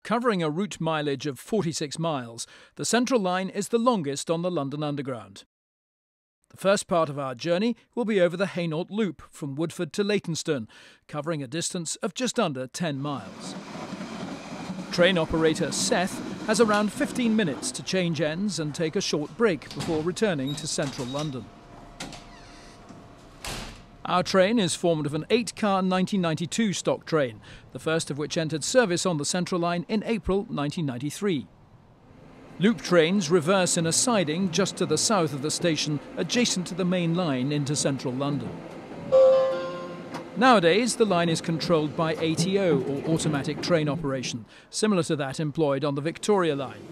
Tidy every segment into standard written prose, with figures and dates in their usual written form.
Covering a route mileage of 46 miles, the Central Line is the longest on the London Underground. The first part of our journey will be over the Hainault Loop from Woodford to Leytonstone, covering a distance of just under 10 miles. Train operator Seth has around 15 minutes to change ends and take a short break before returning to central London. Our train is formed of an 8-car 1992 stock train, the first of which entered service on the Central Line in April 1993. Loop trains reverse in a siding just to the south of the station, adjacent to the main line into central London. Nowadays, the line is controlled by ATO, or automatic train operation, similar to that employed on the Victoria Line.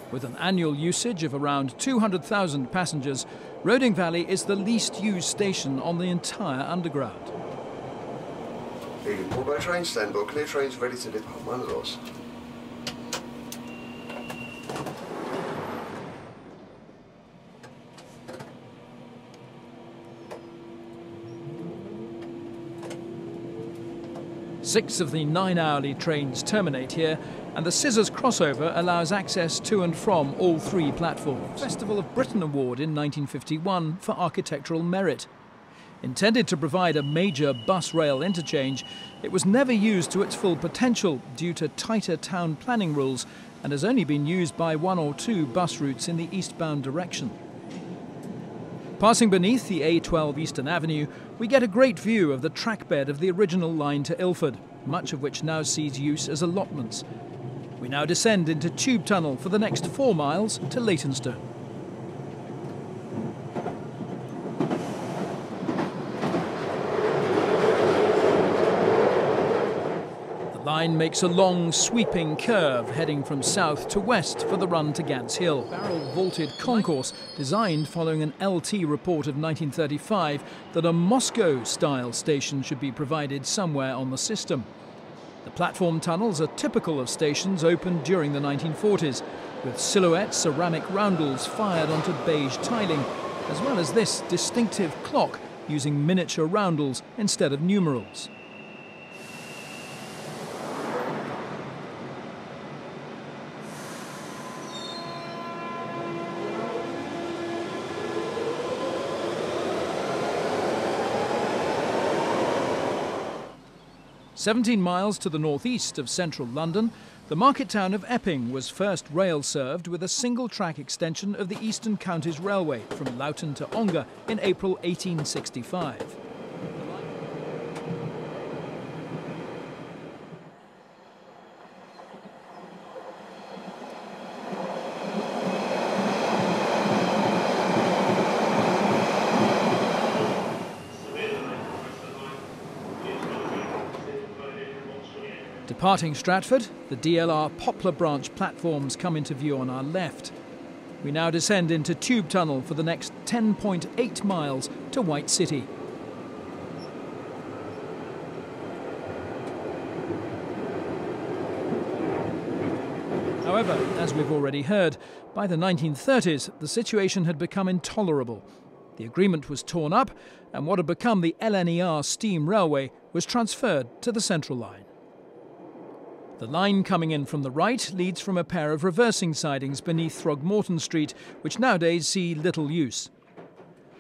With an annual usage of around 200,000 passengers, Roding Valley is the least used station on the entire Underground. Leaving all by train stand, but clear trains ready to depart. One of those. Six of the 9-hourly trains terminate here, and the Scissors crossover allows access to and from all 3 platforms. Festival of Britain Award in 1951 for architectural merit. Intended to provide a major bus-rail interchange, it was never used to its full potential due to tighter town planning rules and has only been used by 1 or 2 bus routes in the eastbound direction. Passing beneath the A12 Eastern Avenue, we get a great view of the trackbed of the original line to Ilford, much of which now sees use as allotments. We now descend into Tube Tunnel for the next 4 miles to Leytonstone. The line makes a long, sweeping curve heading from south to west for the run to Gants Hill. Barrel-vaulted concourse designed following an LT report of 1935 that a Moscow-style station should be provided somewhere on the system. The platform tunnels are typical of stations opened during the 1940s, with silhouette ceramic roundels fired onto beige tiling, as well as this distinctive clock using miniature roundels instead of numerals. "17 miles to the northeast of central London, the market town of Epping was first rail-served with a single-track extension of the Eastern Counties Railway from Loughton to Ongar in April 1865. Departing Stratford, the DLR Poplar Branch platforms come into view on our left. We now descend into Tube Tunnel for the next 10.8 miles to White City. However, as we've already heard, by the 1930s the situation had become intolerable. The agreement was torn up, and what had become the LNER steam railway was transferred to the Central Line. The line coming in from the right leads from a pair of reversing sidings beneath Throgmorton Street, which nowadays see little use.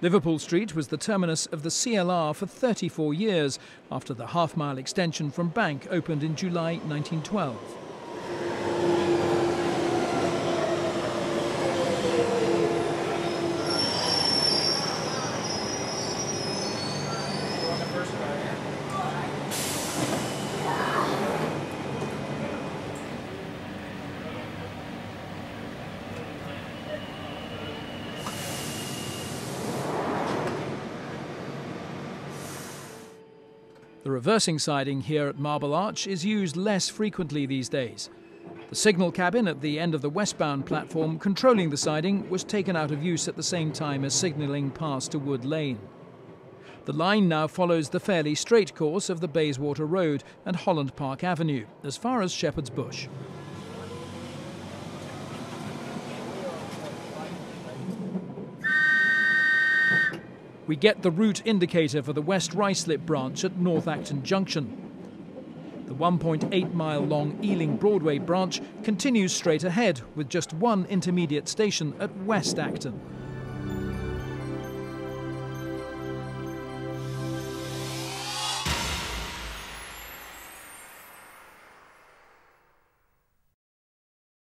Liverpool Street was the terminus of the CLR for 34 years, after the half-mile extension from Bank opened in July 1912. The reversing siding here at Marble Arch is used less frequently these days. The signal cabin at the end of the westbound platform controlling the siding was taken out of use at the same time as signalling past to Wood Lane. The line now follows the fairly straight course of the Bayswater Road and Holland Park Avenue, as far as Shepherd's Bush. We get the route indicator for the West Ruislip branch at North Acton Junction. The 1.8-mile long Ealing Broadway branch continues straight ahead with just one intermediate station at West Acton.